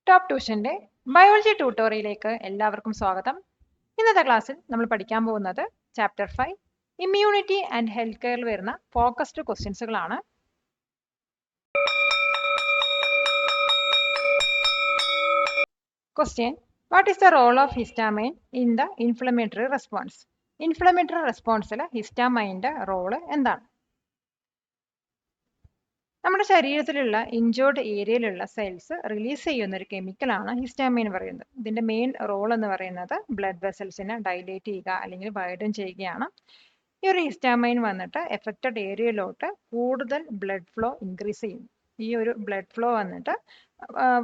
Top ട്യൂഷന്റെ biology ട്യൂട്ടോറിയലിലേക്ക് എല്ലാവർക്കും സ്വാഗതം. ഇന്നത്തെ ക്ലാസ്സിൽ നമ്മൾ പഠിക്കാൻ പോകുന്നത് ചാപ്റ്റർ 5 ഇമ്മ്യൂണിറ്റി ആൻഡ് ഹെൽത്ത് കെയറിൽ വരുന്ന ഫോക്കസ്ഡ് ക്വസ്റ്റ്യൻസുകളാണ്. Question: what is the role of histamine in the inflammatory response? Inflammatory റെസ്പോൺസിൽ ഹിസ്റ്റാമൈൻ്റെ റോള് എന്താണ്? നമ്മുടെ ശരീരത്തിലുള്ള ഇൻജോർഡ് ഏരിയയിലുള്ള സെൽസ് റിലീസ് ചെയ്യുന്ന ഒരു കെമിക്കലാണ് ഹിസ്റ്റാമൈൻ എന്ന് പറയുന്നത്. ഇതിന്റെ മെയിൻ റോൾ എന്ന് പറയുന്നത് ബ്ലഡ് വെസൽസിനെ ഡൈലേറ്റ് ചെയ്യുക അല്ലെങ്കിൽ വൈഡൻ ചെയ്യുകയാണ്. ഈ ഒരു ഹിസ്റ്റാമൈൻ വന്നിട്ട് എഫക്റ്റഡ് ഏരിയയിലോട്ട് കൂടുതൽ ബ്ലഡ് ഫ്ലോ ഇൻക്രീസ് ചെയ്യും. ഈ ഒരു ബ്ലഡ് ഫ്ലോ വന്നിട്ട്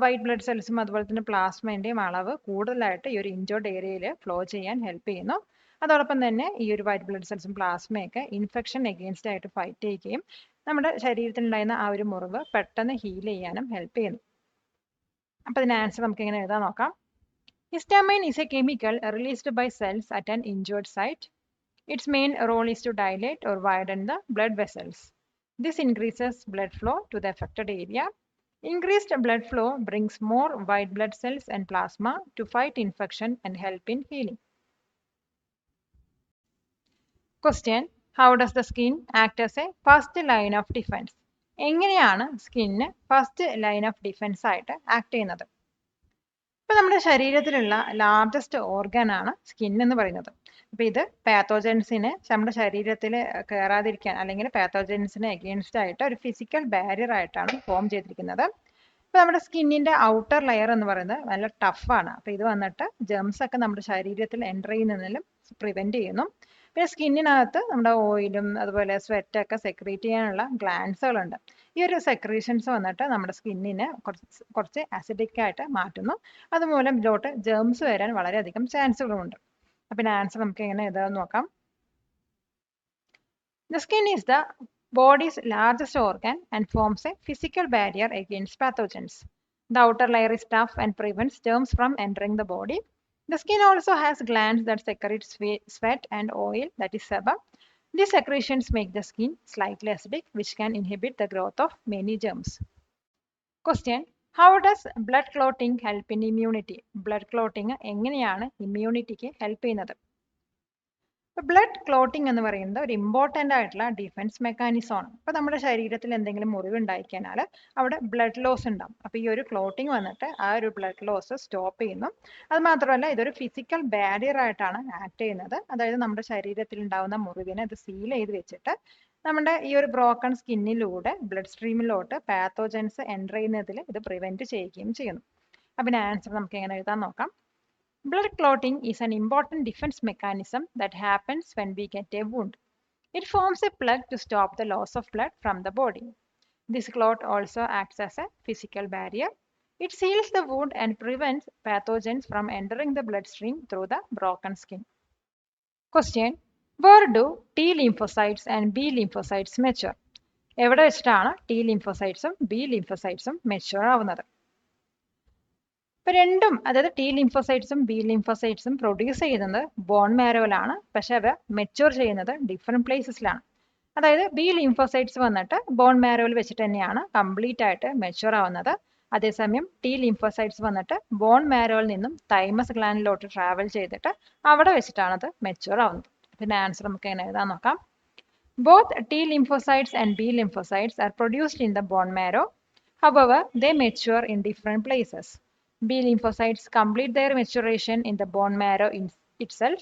വൈറ്റ് ബ്ലഡ് സെൽസും അതുപോലെ തന്നെ പ്ലാസ്മേന്റെയും അളവ് കൂടുതലായിട്ട് ഈ ഒരു ഇൻജോർഡ് ഏരിയയിൽ ഫ്ലോ ചെയ്യാൻ ഹെൽപ്പ് ചെയ്യുന്നു. അതോടൊപ്പം തന്നെ ഈ ഒരു വൈറ്റ് ബ്ലഡ് സെൽസും പ്ലാസ്മയൊക്കെ ഇൻഫെക്ഷൻ എഗെയിൻസ്റ്റ് ആയിട്ട് ഫൈറ്റ് ചെയ്യുകയും നമ്മുടെ ശരീരത്തിൽ ഉണ്ടായിരുന്ന ആ ഒരു മുറിവ് പെട്ടെന്ന് ഹീൽ ചെയ്യാനും ഹെൽപ്പ് ചെയ്യുന്നു. അപ്പോൾ ഇതിന് ആൻസർ നമുക്ക് എങ്ങനെ എഴുതാൻ നോക്കാം. Histamine is a chemical released by cells at an injured site. Its main role is to dilate or widen the blood vessels. This increases blood flow to the affected area. Increased blood flow brings more white blood cells and plasma to fight infection and help in healing. Question: How does the skin act as a first line of defense? എങ്ങനെയാണ് skin first line of defence ആയിട്ട് act ചെയ്യുന്നത്? ഇപ്പൊ നമ്മുടെ ശരീരത്തിലുള്ള largest organ ആണ് skin എന്ന് പറയുന്നത്. അപ്പൊ ഇത് പാത്തോജൻസിനെ നമ്മുടെ ശരീരത്തിൽ കയറാതിരിക്കാൻ അല്ലെങ്കിൽ പാത്തോജൻസിന് എഗെയിൻസ്റ്റ് ആയിട്ട് ഒരു ഫിസിക്കൽ ബാരിയർ ആയിട്ടാണ് ഫോം ചെയ്തിരിക്കുന്നത്. ഇപ്പൊ നമ്മുടെ സ്കിന്നിന്റെ ഔട്ടർ ലെയർ എന്ന് പറയുന്നത് നല്ല ടഫാണ്. അപ്പൊ ഇത് വന്നിട്ട് ജെംസ് ഒക്കെ നമ്മുടെ ശരീരത്തിൽ എൻ്റർ ചെയ്യുന്നതിലും പ്രിവെന്റ് ചെയ്യുന്നു. പിന്നെ സ്കിന്നിനകത്ത് നമ്മുടെ ഓയിലും അതുപോലെ സ്വെറ്റൊക്കെ സെക്രീറ്റ് ചെയ്യാനുള്ള ഗ്ലാൻസുകളുണ്ട്. ഈ ഒരു സെക്രീഷൻസ് വന്നിട്ട് നമ്മുടെ സ്കിന്നിനെ കുറച്ച് അസിഡിക് ആയിട്ട് മാറ്റുന്നു. അതുമൂലം ഇതിലോട്ട് ജെംസ് വരാൻ വളരെയധികം ചാൻസുകളുണ്ട്. അപ്പം ആൻസർ നമുക്ക് എങ്ങനെ എഴുതാമെന്ന് നോക്കാം. The skin is the body's largest organ and forms a physical barrier against pathogens. The outer layer is tough and prevents germs from entering the body. The skin also has glands that secrete sweat and oil, that is sebum. These secretions make the skin slightly acidic, which can inhibit the growth of many germs. Question: How does blood clotting help in immunity? Blood clotting എങ്ങനെയാണ് ഇമ്മ്യൂണിറ്റിക്ക് help ചെയ്യുന്നത്? Blood clotting എന്ന് പറയുന്നത് ഒരു important ആയിട്ടുള്ള defence mechanism ആണ്. അപ്പോൾ നമ്മുടെ ശരീരത്തിൽ എന്തെങ്കിലും മുറിവ് ഉണ്ടായിക്കഴിഞ്ഞാൽ അവിടെ ബ്ലഡ് ലോസ് ഉണ്ടാവും. അപ്പോൾ ഈ ഒരു ക്ലോട്ടിംഗ് വന്നിട്ട് ആ ഒരു ബ്ലഡ് ലോസ് സ്റ്റോപ്പ് ചെയ്യുന്നു. അത് മാത്രമല്ല ഇതൊരു ഫിസിക്കൽ ബാരിയർ ആയിട്ടാണ് ആക്ട് ചെയ്യുന്നത്. അതായത് നമ്മുടെ ശരീരത്തിൽ ഉണ്ടാകുന്ന മുറിവിനെ ഇത് സീൽ ചെയ്ത് വെച്ചിട്ട് നമ്മുടെ ഈ ഒരു ബ്രോക്കൺ സ്കിന്നിലൂടെ ബ്ലഡ് സ്ട്രീമിലോട്ട് പാത്തോജൻസ് എൻ്റർ ചെയ്യുന്നതിൽ ഇത് പ്രിവെന്റ് ചെയ്യുകയും ചെയ്യുന്നു. അപ്പം ആൻസർ നമുക്ക് എങ്ങനെ എഴുതാൻ നോക്കാം. Blood clotting is an important defense mechanism that happens when we get a wound. It forms a plug to stop the loss of blood from the body. This clot also acts as a physical barrier. It seals the wound and prevents pathogens from entering the bloodstream through the broken skin. Question: Where do T lymphocytes and B lymphocytes mature? എവിടെ വെച്ചിട്ടാണ് T lymphocytesഉം B lymphocytesഉം mature ആവുന്നത്? ഇപ്പൊ രണ്ടും, അതായത് T ലിംഫോസൈറ്റ്സും B ലിംഫോസൈറ്റ്സും produce ചെയ്യുന്നത് bone മാരോയിലാണ്. പക്ഷെ അവ mature ചെയ്യുന്നത് ഡിഫറെന്റ് പ്ലേസസിലാണ്. അതായത് ബി ലിംഫോസൈറ്റ്സ് വന്നിട്ട് ബോൺ മാരോയിൽ വെച്ചിട്ട് തന്നെയാണ് കംപ്ലീറ്റ് ആയിട്ട് മെച്യൂർ ആവുന്നത്. അതേസമയം ടി ലിംഫോസൈറ്റ്സ് വന്നിട്ട് ബോൺ മാരോയിൽ നിന്നും തൈമസ് ഗ്ലാൻഡിലോട്ട് ട്രാവൽ ചെയ്തിട്ട് അവിടെ വെച്ചിട്ടാണ് അത് മെച്യൂർ ആവുന്നത്. പിന്നെ ആൻസർ നമുക്ക് എങ്ങനെ എഴുതാൻ നോക്കാം. Both T lymphocytes and B lymphocytes are produced in the bone marrow. However, they mature in different places. B lymphocytes complete their maturation in the bone marrow itself.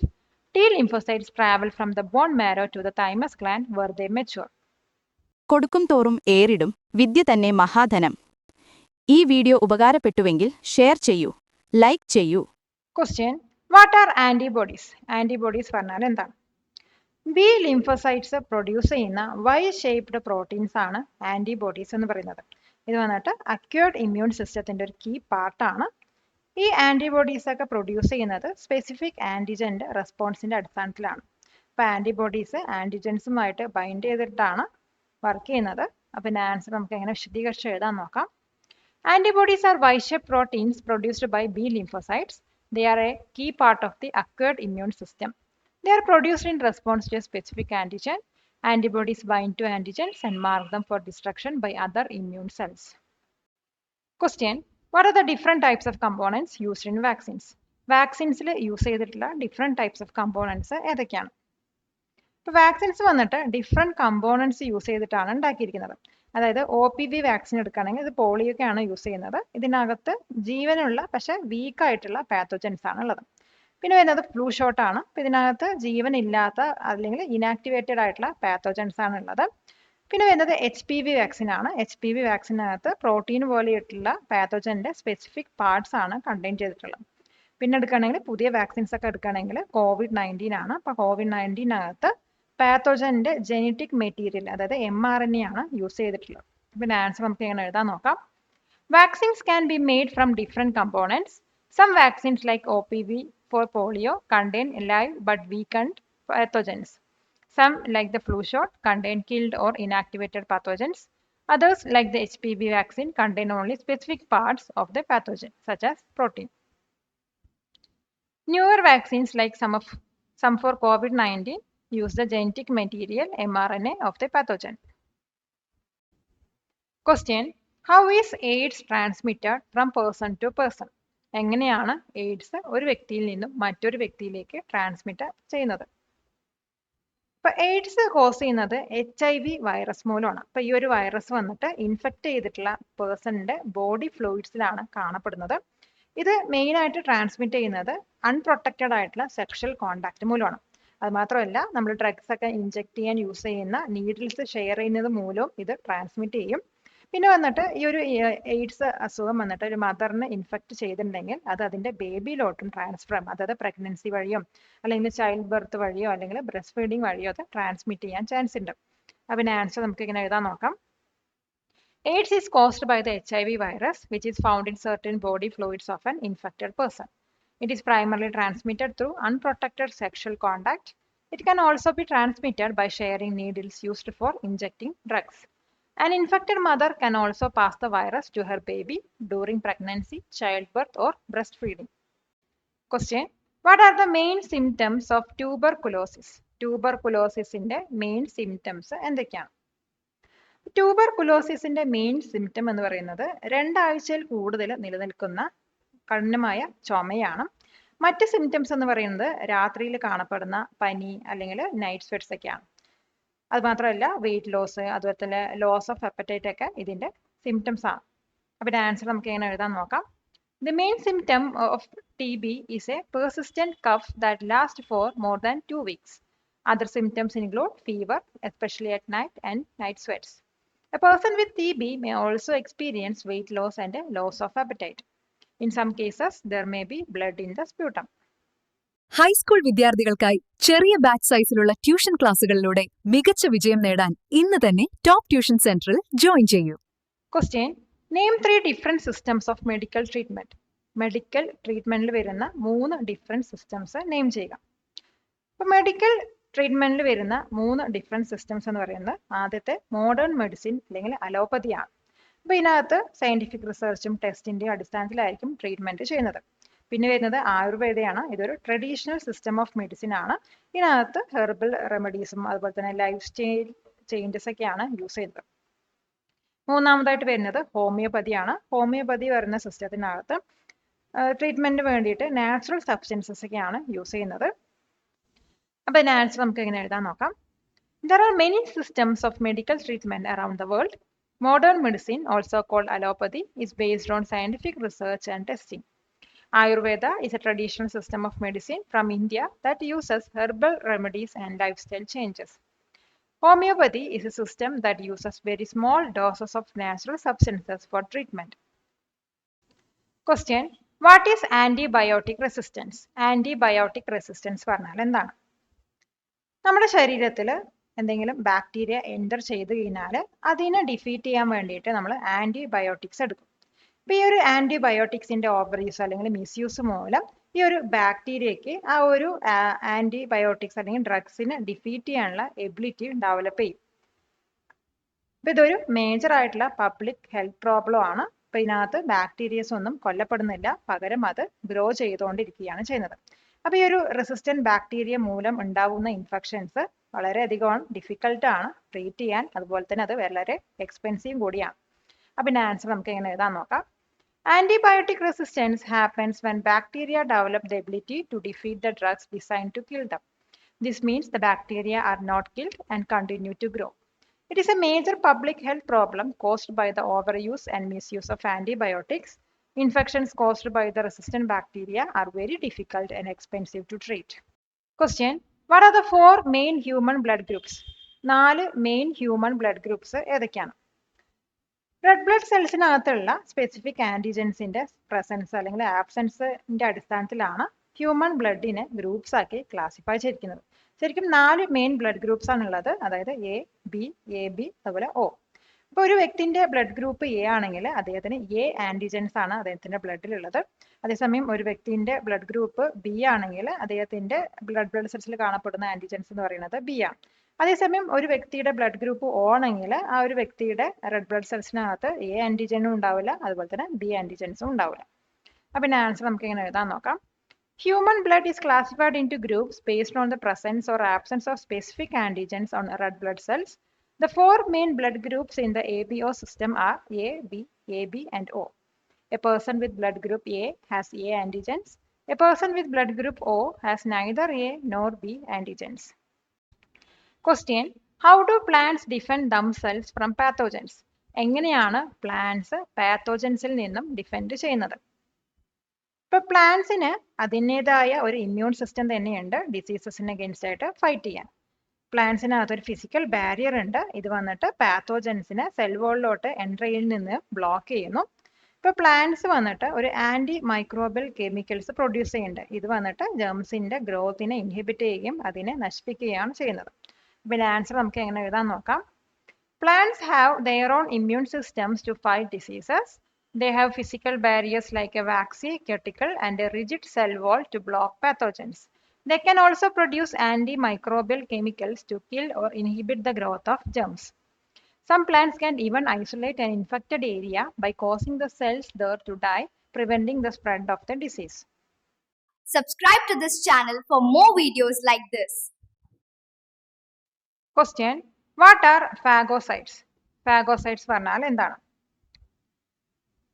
T lymphocytes travel from the bone marrow to the thymus gland where they mature. കൊടുക്കും തോറും ഏറിടും വിദ്യ തന്നെ മഹാധനം. ഈ video ഉപകാരപ്പെട്ടുവെങ്കിൽ share ചെയ്യൂ, like ചെയ്യൂ. Question: What are antibodies? Antibodies പറഞ്ഞാൽ എന്താണ്? B lymphocytes produce ചെയ്യുന്ന Y-shaped proteins ആണ് ആന്റിബോഡീസ് എന്ന് പറയുന്നത്. ഇത് വന്നിട്ട് അക്യൂർഡ് ഇമ്മ്യൂൺ സിസ്റ്റത്തിന്റെ ഒരു കീ പാർട്ടാണ്. ഈ ആന്റിബോഡീസ് ഒക്കെ പ്രൊഡ്യൂസ് ചെയ്യുന്നത് സ്പെസിഫിക് ആന്റിജന്റെ റെസ്പോൺസിന്റെ അടിസ്ഥാനത്തിലാണ്. അപ്പൊ ആന്റിബോഡീസ് ആന്റിജൻസുമായിട്ട് ബൈൻഡ് ചെയ്തിട്ടാണ് വർക്ക് ചെയ്യുന്നത്. അപ്പൊ ആൻസർ നമുക്ക് എങ്ങനെ വിശദീകരിച്ച് എഴുതാൻ നോക്കാം. Antibodies are Y-shaped proteins produced by B lymphocytes. They are a key part of the acquired immune system. They are produced in response to a specific antigen. Antibodies bind to antigens and mark them for destruction by other immune cells. Question: what are the different types of components used in vaccines? വാക്സിൻസിൽ use ചെയ്തിട്ടുള്ള different types of components ഏതൊക്കെയാണ്? ഇപ്പോൾ vaccines വന്നിട്ട് different components use ചെയ്തിട്ടാണ് ഉണ്ടാക്കിയിരിക്കുന്നത്. അതായത് OPV vaccine എടുക്കുകയാണെങ്കിൽ ഇത് പോളിയോക്കെയാണ് യൂസ് ചെയ്യുന്നത്. ഇതിനകത്ത് ജീവനുള്ള പക്ഷെ വീക്കായിട്ടുള്ള പാത്തോജൻസ് ആണ് ഉള്ളത്. പിന്നെ വരുന്നത് ഫ്ലൂ ഷോട്ട് ആണ്. അപ്പോൾ ഇതിനകത്ത് ജീവനില്ലാത്ത അല്ലെങ്കിൽ ഇനാക്ടിവേറ്റഡ് ആയിട്ടുള്ള പാത്തോജൻസ് ആണ് ഉള്ളത്. പിന്നെ വരുന്നത് HPV വാക്സിൻ ആണ്. HPV വാക്സിനകത്ത് പ്രോട്ടീൻ പോലെയുള്ള പാത്തോജൻ്റെ സ്പെസിഫിക് പാർട്സ് ആണ് കണ്ടെയ്ൻ ചെയ്തിട്ടുള്ളത്. പിന്നെ എടുക്കുകയാണെങ്കിൽ പുതിയ വാക്സിൻസ് ഒക്കെ എടുക്കുകയാണെങ്കിൽ COVID-19 ആണ്. അപ്പോൾ COVID-19 പാത്തോജൻ്റെ ജെനറ്റിക് മെറ്റീരിയൽ അതായത് mRNA ആണ് യൂസ് ചെയ്തിട്ടുള്ളത്. പിന്നെ ആൻസർ നമുക്ക് എങ്ങനെ എഴുതാൻ നോക്കാം. Vaccines can be made from different components. Some vaccines like OPV for polio contain live but weakened pathogens. Some, like the flu shot, contain killed or inactivated pathogens. Others, like the HPV vaccine, contain only specific parts of the pathogen, such as protein. Newer vaccines, like some for COVID-19, use the genetic material mRNA of the pathogen. Question: how is AIDS transmitted from person to person? എങ്ങനെയാണ് AIDS ഒരു വ്യക്തിയിൽ നിന്നും മറ്റൊരു വ്യക്തിയിലേക്ക് transmit ചെയ്യുന്നത്? ഇപ്പൊ AIDS cos ചെയ്യുന്നത് HIV virus മൂലമാണ്. അപ്പൊ ഈ ഒരു വൈറസ് വന്നിട്ട് ഇൻഫെക്ട് ചെയ്തിട്ടുള്ള പേഴ്സണിന്റെ ബോഡി ഫ്ലൂയിഡ്സിലാണ് കാണപ്പെടുന്നത്. ഇത് മെയിൻ ആയിട്ട് ട്രാൻസ്മിറ്റ് ചെയ്യുന്നത് അൺപ്രൊട്ടക്റ്റഡ് ആയിട്ടുള്ള സെക്ഷൽ കോണ്ടാക്ട് മൂലമാണ്. അത് മാത്രമല്ല, നമ്മൾ ഡ്രഗ്സ് ഒക്കെ ഇൻജെക്ട് ചെയ്യാൻ യൂസ് ചെയ്യുന്ന നീഡിൽസ് ഷെയർ ചെയ്യുന്നത് മൂലവും ഇത് ട്രാൻസ്മിറ്റ് ചെയ്യും. പിന്നെ വന്നിട്ട് ഈ ഒരു എയ്ഡ്സ് അസുഖം വന്നിട്ട് ഒരു മദറിനെ ഇൻഫെക്ട് ചെയ്തിട്ടുണ്ടെങ്കിൽ അത് അതിന്റെ ബേബിയിലോട്ടും ട്രാൻസ്ഫർ ആകും. അതായത് പ്രഗ്നൻസി വഴിയോ അല്ലെങ്കിൽ ചൈൽഡ് ബർത്ത് വഴിയോ അല്ലെങ്കിൽ ബ്രസ്റ്റ് ഫീഡിങ് വഴിയോ അത് ട്രാൻസ്മിറ്റ് ചെയ്യാൻ ചാൻസ് ഉണ്ട്. അതിന് ആൻസർ നമുക്ക് ഇങ്ങനെ എഴുതാൻ നോക്കാം. AIDS is caused by the HIV virus, which is found in certain body fluids of an infected person. It is primarily transmitted through unprotected sexual contact. It can also be transmitted by sharing needles used for injecting drugs. An infected mother can also pass the virus to her baby during pregnancy, childbirth, or breastfeeding. Question: what are the main symptoms of tuberculosis? Tuberculosis-ന്റെ main symptoms എന്തൊക്കെയാണ്? ട്യൂബർകുലോസിസിന്റെ main symptom എന്ന് പറയുന്നത് 2 ആഴ്ചയിൽ കൂടുതൽ നിലനിൽക്കുന്ന കഠിനമായ ചുമയാണ്. മറ്റ് symptoms എന്ന് പറയുന്നത് രാത്രിയിൽ കാണപ്പെടുന്ന പനി അല്ലെങ്കിൽ നൈറ്റ് സ്വെറ്റ്സ് ഒക്കെയാണ്. അത് മാത്രമല്ല വെയിറ്റ് ലോസ്, അതുപോലെ തന്നെ ലോസ് ഓഫ് അപ്പറ്റൈറ്റ് ഒക്കെ ഇതിന്റെ സിംറ്റംസ് ആണ്. അപ്പോൾ ആൻസർ നമുക്ക് എങ്ങനെ എഴുതാൻ നോക്കാം. The main symptom of TB is a persistent cough that lasts for more than 2 weeks. Other symptoms include fever, especially at night, and night sweats. A person with TB may also experience weight loss and a loss of appetite. In some cases, there may be blood in the sputum. High school വിദ്യാർത്ഥികൾക്കായി ചെറിയ batch സൈസിലുള്ള tuition ക്ലാസുകളിലൂടെ മികച്ച വിജയം നേടാൻ ഇന്ന് തന്നെ top tuition സെന്ററിൽ join ചെയ്യൂ. Question: name 3 different systems of medical treatment. Medical ട്രീറ്റ്മെന്റിൽ വരുന്ന 3 ഡിഫറെന്റ് സിസ്റ്റംസ് നെയിം ചെയ്യുക. അപ്പോൾ മെഡിക്കൽ ട്രീറ്റ്മെന്റിൽ വരുന്ന 3 ഡിഫറെന്റ് സിസ്റ്റംസ് എന്ന് പറയുന്നത് ആദ്യത്തെ മോഡേൺ മെഡിസിൻ അല്ലെങ്കിൽ അലോപ്പതിയാണ്. അപ്പോൾ ഇതിനകത്ത് സയന്റിഫിക് റിസർച്ചും ടെസ്റ്റിന്റെയും അടിസ്ഥാനത്തിലായിരിക്കും ട്രീറ്റ്മെന്റ് ചെയ്യുന്നത്. പിന്നെ വരുന്നത് ആയുർവേദയാണ്. ഇതൊരു ട്രഡീഷണൽ സിസ്റ്റം ഓഫ് മെഡിസിൻ ആണ്. ഇതിനകത്ത് ഹെർബൽ റെമഡീസും അതുപോലെ തന്നെ ലൈഫ് സ്റ്റൈൽ ചേഞ്ചസ് ഒക്കെയാണ് യൂസ് ചെയ്യുന്നത്. മൂന്നാമതായിട്ട് വരുന്നത് ഹോമിയോപ്പതിയാണ്. ഹോമിയോപ്പതി വരുന്ന സിസ്റ്റത്തിനകത്ത് ട്രീറ്റ്മെന്റിന് വേണ്ടിയിട്ട് നാച്ചുറൽ സബ്സ്റ്റൻസസ് ഒക്കെയാണ് യൂസ് ചെയ്യുന്നത്. അപ്പോൾ ഇതിന് ആൻസർ നമുക്ക് എങ്ങനെ എഴുതാൻ നോക്കാം. There are many systems of medical treatment around the world. Modern medicine, also called allopathy, is based on scientific research and testing. Ayurveda is a traditional system of medicine from India that uses herbal remedies and lifestyle changes. Homeopathy is a system that uses very small doses of natural substances for treatment. Question: what is antibiotic resistance? Antibiotic resistance പറഞ്ഞാൽ എന്താണ്? നമ്മുടെ ശരീരത്തിൽ എന്തെങ്കിലും bacteria enter ചെയ്ത് കഴിഞ്ഞാൽ അതിനെ defeat ചെയ്യാൻ വേണ്ടിയിട്ട് നമ്മൾ ആൻറ്റിബയോട്ടിക്സ് എടുക്കും. അപ്പോൾ ഈ ഒരു ആൻറ്റിബയോട്ടിക്സിൻ്റെ ഓവർ-യൂസ് അല്ലെങ്കിൽ മിസ്യൂസ് മൂലം ഈ ഒരു ബാക്ടീരിയയ്ക്ക് ആ ഒരു ആൻറ്റിബയോട്ടിക്സ് അല്ലെങ്കിൽ ഡ്രഗ്സിനെ ഡിഫീറ്റ് ചെയ്യാനുള്ള എബിലിറ്റി ഡെവലപ്പ് ചെയ്യും. അപ്പോൾ ഇതൊരു മേജർ ആയിട്ടുള്ള പബ്ലിക് ഹെൽത്ത് പ്രോബ്ലം ആണ്. അപ്പോൾ ഇതിനകത്ത് ബാക്ടീരിയസ് ഒന്നും കൊല്ലപ്പെടുന്നില്ല, പകരം അത് ഗ്രോ ചെയ്തുകൊണ്ടിരിക്കുകയാണ് ചെയ്യുന്നത്. അപ്പോൾ ഈ ഒരു റെസിസ്റ്റന്റ് ബാക്ടീരിയ മൂലം ഉണ്ടാവുന്ന ഇൻഫെക്ഷൻസ് വളരെയധികം ഡിഫിക്കൽട്ടാണ് ട്രീറ്റ് ചെയ്യാൻ, അതുപോലെ തന്നെ അത് വളരെ എക്സ്പെൻസീവ് കൂടിയാണ്. അപ്പോൾ ഇതിൻ്റെ ആൻസർ നമുക്ക് എങ്ങനെ എഴുതാൻ നോക്കാം. Antibiotic resistance happens when bacteria develop the ability to defeat the drugs designed to kill them. This means the bacteria are not killed and continue to grow. It is a major public health problem caused by the overuse and misuse of antibiotics. Infections caused by the resistant bacteria are very difficult and expensive to treat. Question: What are the four main human blood groups? 4 main human blood groups ഏതൊക്കെയാണ്? Red blood സെൽസിനകത്തുള്ള specific ആന്റിജൻസിന്റെ presence അല്ലെങ്കിൽ ആബ്സെൻസിന്റെ അടിസ്ഥാനത്തിലാണ് human ബ്ലഡിനെ groups ആക്കി classify ചെയ്തിരിക്കുന്നത്. ശരിക്കും 4 main blood groups ആണുള്ളത്, അതായത് A B അതുപോലെ O. അപ്പോൾ ഒരു വ്യക്തിന്റെ ബ്ലഡ് ഗ്രൂപ്പ് എ ആണെങ്കിൽ അദ്ദേഹത്തിന് എ ആന്റിജൻസ് ആണ് അദ്ദേഹത്തിന്റെ ബ്ലഡിലുള്ളത്. അതേസമയം ഒരു വ്യക്തിന്റെ ബ്ലഡ് ഗ്രൂപ്പ് ബി ആണെങ്കിൽ അദ്ദേഹത്തിന്റെ ബ്ലഡ് സെൽസിൽ കാണപ്പെടുന്ന ആന്റിജൻസ് എന്ന് പറയുന്നത് ബി ആണ്. അതേസമയം ഒരു വ്യക്തിയുടെ ബ്ലഡ് ഗ്രൂപ്പ് ഓ ആണെങ്കിൽ ആ ഒരു വ്യക്തിയുടെ റെഡ് ബ്ലഡ് സെൽസിനകത്ത് എ ആന്റിജനും ഉണ്ടാവില്ല, അതുപോലെ തന്നെ ബി ആന്റിജൻസും ഉണ്ടാവില്ല. അപ്പം ആൻസർ നമുക്ക് ഇങ്ങനെ എഴുതാൻ നോക്കാം. Human blood is classified into groups based on the presence or absence of specific antigens on red blood cells. The 4 main blood groups in the ABO system are A, B, AB, and O. A person with blood group A has A antigens. A person with blood group O has neither A nor B antigens. Question: How do plants defend themselves from pathogens? എങ്ങനെയാണ് plants പാത്തോജൻസിൽ നിന്നും defend ചെയ്യുന്നത്? ഇപ്പോൾ പ്ലാന്റ്സിന് അതിൻ്റെതായ ഒരു immune system തന്നെയുണ്ട് ഡിസീസസിന് against ആയിട്ട് fight ചെയ്യാൻ. പ്ലാന്റ്സിനകത്ത് ഒരു ഫിസിക്കൽ ബാരിയർ ഉണ്ട്. ഇത് വന്നിട്ട് പാത്തോജൻസിനെ സെൽ വോളിലോട്ട് എൻട്രിയിൽ നിന്ന് ബ്ലോക്ക് ചെയ്യുന്നു. ഇപ്പോൾ പ്ലാന്റ്സ് വന്നിട്ട് ഒരു ആന്റി മൈക്രോബൽ കെമിക്കൽസ് പ്രൊഡ്യൂസ് ചെയ്യുന്നുണ്ട്. ഇത് വന്നിട്ട് ജെർംസിന്റെ ഗ്രോത്തിനെ ഇൻഹിബിറ്റ് ചെയ്യുകയും അതിനെ നശിപ്പിക്കുകയാണ് ചെയ്യുന്നത്. അപ്പോൾ ആൻസർ നമുക്ക് എങ്ങനെ എഴുതാൻ നോക്കാം. Plants have their own immune systems to fight diseases. They have physical barriers like a waxy cuticle and a rigid cell wall to block pathogens. They can also produce antimicrobial chemicals to kill or inhibit the growth of germs. Some plants can even isolate an infected area by causing the cells there to die, preventing the spread of the disease. Subscribe to this channel for more videos like this. Question: What are phagocytes? Phagocytes പറഞ്ഞാൽ എന്താണ്?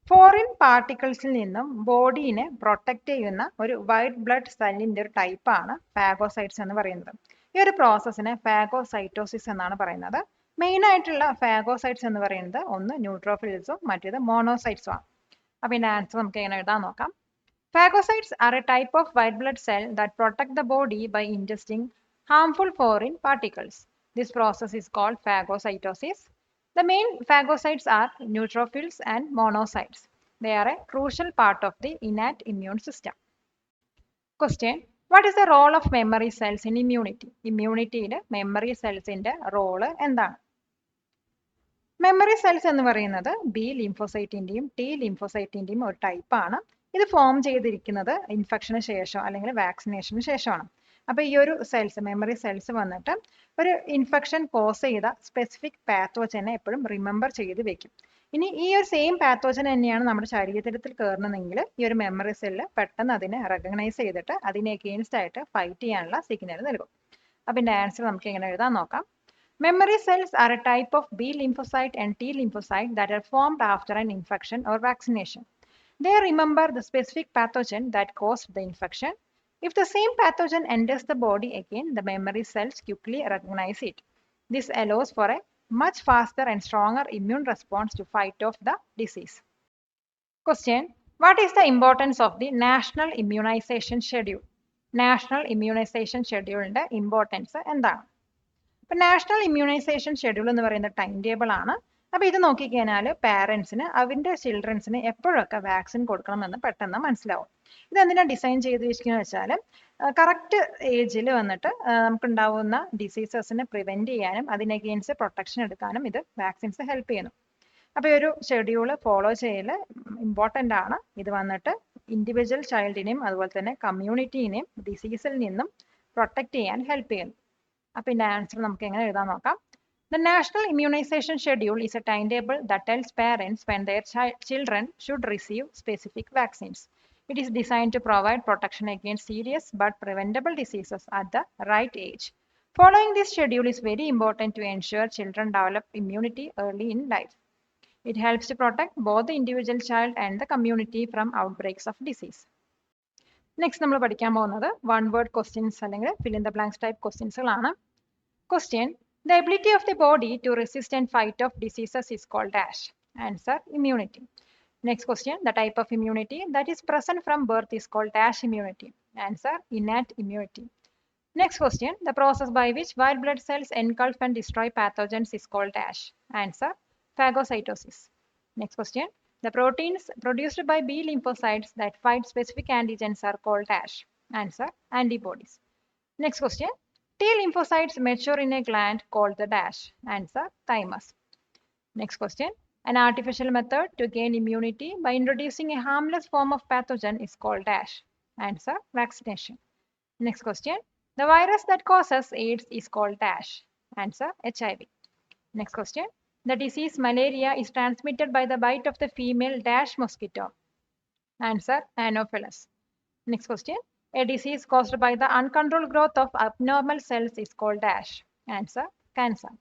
Foreign പാർട്ടിക്കിൾസിൽ നിന്നും ബോഡീനെ protect ചെയ്യുന്ന ഒരു white blood സെല്ലിന്റെ ഒരു ടൈപ്പാണ് phagocytes എന്ന് പറയുന്നത്. ഈ ഒരു പ്രോസസ്സിനെ ഫാഗോസൈറ്റോസിസ് എന്നാണ് പറയുന്നത്. മെയിൻ ആയിട്ടുള്ള ഫാഗോസൈറ്റ്സ് എന്ന് പറയുന്നത് ഒന്ന് ന്യൂട്രോഫിൽസും മറ്റേത് മോണോസൈറ്റ്സും ആണ്. അപ്പോൾ ഇതിന്റെ ആൻസർ നമുക്ക് എങ്ങനെ എഴുതാൻ നോക്കാം. Phagocytes are a type of white blood cell that protect the body by ingesting harmful foreign particles. This process is called phagocytosis. The main phagocytes are neutrophils and monocytes. They are a crucial part of the innate immune system. Question: What is the role of memory cells in immunity? Immunity in memory cells in the role എന്താണ്? Memory cells എന്ന് പറയുന്നത് B ലിംഫോസൈറ്റിന്റെയും T ലിംഫോസൈറ്റിന്റെയും ഒരു ടൈപ്പാണ്. ഇത് form ചെയ്തിരിക്കുന്നത് ഇൻഫെക്ഷന് ശേഷം അല്ലെങ്കിൽ വാക്സിനേഷന് ശേഷമാണ്. അപ്പോൾ ഈ ഒരു സെൽസ് മെമ്മറി സെൽസ് വന്നിട്ട് ഒരു ഇൻഫെക്ഷൻ കോസ് ചെയ്ത സ്പെസിഫിക് പാത്തോജനെ എപ്പോഴും റിമെമ്പർ ചെയ്ത് വെക്കും. ഇനി ഈ ഒരു സെയിം പാത്തോജൻ തന്നെയാണ് നമ്മുടെ ശരീരത്തിൽ കയറുന്നതെങ്കിൽ ഈ ഒരു മെമ്മറി സെല്ല് പെട്ടെന്ന് അതിനെ റെക്കഗ്നൈസ് ചെയ്തിട്ട് അതിനെ അഗെയിൻസ്റ്റ് ആയിട്ട് ഫൈറ്റ് ചെയ്യാനുള്ള സിഗ്നൽ നൽകും. അപ്പം ഇതിൻ്റെ ആൻസർ നമുക്ക് എങ്ങനെ എഴുതാൻ നോക്കാം. Memory cells are a type of B lymphocyte and T lymphocyte that are formed after an infection or vaccination. They remember the specific pathogen that caused the infection. If the same pathogen enters the body again, the memory cells quickly recognize it. This allows for a much faster and stronger immune response to fight off the disease. Question: What is the importance of the National Immunization Schedule? National Immunization Schedule ന്റെ importance എന്താണ്? ഇപ്പം national immunisation schedule എന്ന് പറയുന്ന time table ആണ്. അപ്പോൾ ഇത് നോക്കിക്കഴിഞ്ഞാൽ പാരൻസിന് അവരുടെ ചിൽഡ്രൻസിന് എപ്പോഴൊക്കെ വാക്സിൻ കൊടുക്കണമെന്ന് പെട്ടെന്ന് മനസ്സിലാവും. ഇതെന്തിനാണ് ഡിസൈൻ ചെയ്ത് വെച്ചിരിക്കുന്നത് വെച്ചാൽ കറക്റ്റ് ഏജിൽ വന്നിട്ട് നമുക്കുണ്ടാവുന്ന ഡിസീസസിനെ പ്രിവെൻറ്റ് ചെയ്യാനും അതിന് അഗെയിൻസ്റ്റ് പ്രൊട്ടക്ഷൻ എടുക്കാനും ഇത് വാക്സിൻസ് ഹെൽപ്പ് ചെയ്യുന്നു. അപ്പോൾ ഈ ഒരു ഷെഡ്യൂൾ ഫോളോ ചെയ്യൽ ഇമ്പോർട്ടൻ്റ് ആണ്. ഇത് വന്നിട്ട് ഇൻഡിവിജ്വൽ ചൈൽഡിനെയും അതുപോലെ തന്നെ കമ്മ്യൂണിറ്റീനെയും ഡിസീസിൽ നിന്നും പ്രൊട്ടക്റ്റ് ചെയ്യാൻ ഹെൽപ്പ് ചെയ്യുന്നു. അപ്പോൾ ഇതിൻ്റെ ആൻസർ നമുക്ക് എങ്ങനെ എഴുതാൻ നോക്കാം. The National Immunization Schedule is a timetable that tells parents when their children should receive specific vaccines. It is designed to provide protection against serious but preventable diseases at the right age. Following this schedule is very important to ensure children develop immunity early in life. It helps to protect both the individual child and the community from outbreaks of disease. Next, നമ്മൾ പഠിക്കാൻ പോകുന്നത് one word questions അല്ലെങ്കിൽ fill in the blanks type questions കളാണ്. Question: The ability of the body to resist and fight off diseases is called dash. Answer: immunity. Next question: The type of immunity that is present from birth is called dash immunity. Answer: innate immunity. Next question: The process by which white blood cells engulf and destroy pathogens is called dash. Answer: phagocytosis. Next question: The proteins produced by B lymphocytes that fight specific antigens are called dash. Answer: antibodies. Next question: T lymphocytes mature in a gland called the dash. Answer: thymus. Next question: An artificial method to gain immunity by introducing a harmless form of pathogen is called dash. Answer: vaccination. Next question: The virus that causes AIDS is called dash. Answer: HIV. Next question: The disease malaria is transmitted by the bite of the female dash mosquito. Answer: Anopheles. Next question: A disease caused by the uncontrolled growth of abnormal cells is called dash. Answer: cancer.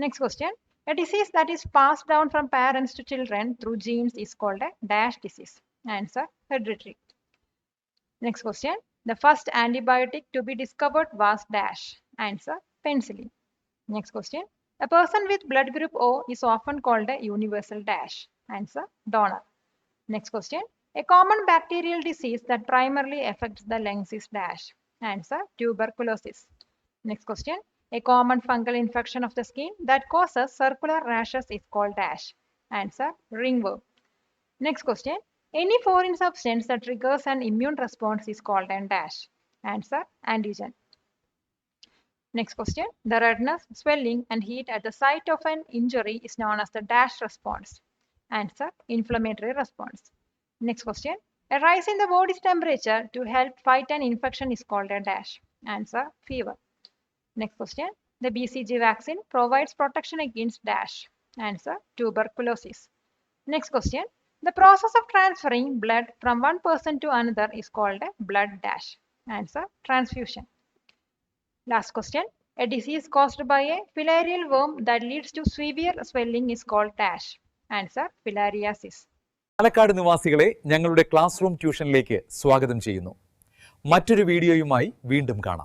Next question: A disease that is passed down from parents to children through genes is called a dash disease. Answer: hereditary. Next question: The first antibiotic to be discovered was dash. Answer: penicillin. Next question: A person with blood group O is often called a universal dash. Answer: donor. Next question: A common bacterial disease that primarily affects the lungs is dash. Answer: tuberculosis. Next question: A common fungal infection of the skin that causes circular rashes is called dash. Answer: ringworm. Next question: Any foreign substance that triggers an immune response is called a dash. Answer: antigen. Next question: The redness, swelling, and heat at the site of an injury is known as the dash response. Answer: inflammatory response. Next question: A rise in the body's temperature to help fight an infection is called a dash. Answer: fever. Next question: The BCG vaccine provides protection against dash. Answer: tuberculosis. Next question: The process of transferring blood from one person to another is called a blood dash. Answer: transfusion. Last question: A disease caused by a filarial worm that leads to severe swelling is called dash. Answer: filariasis. Palakkad നിവാസികളെ ഞങ്ങളുടെ class room ട്യൂഷനിലേക്ക് സ്വാഗതം ചെയ്യുന്നു. മറ്റൊരു വീഡിയോയുമായി വീണ്ടും കാണാം.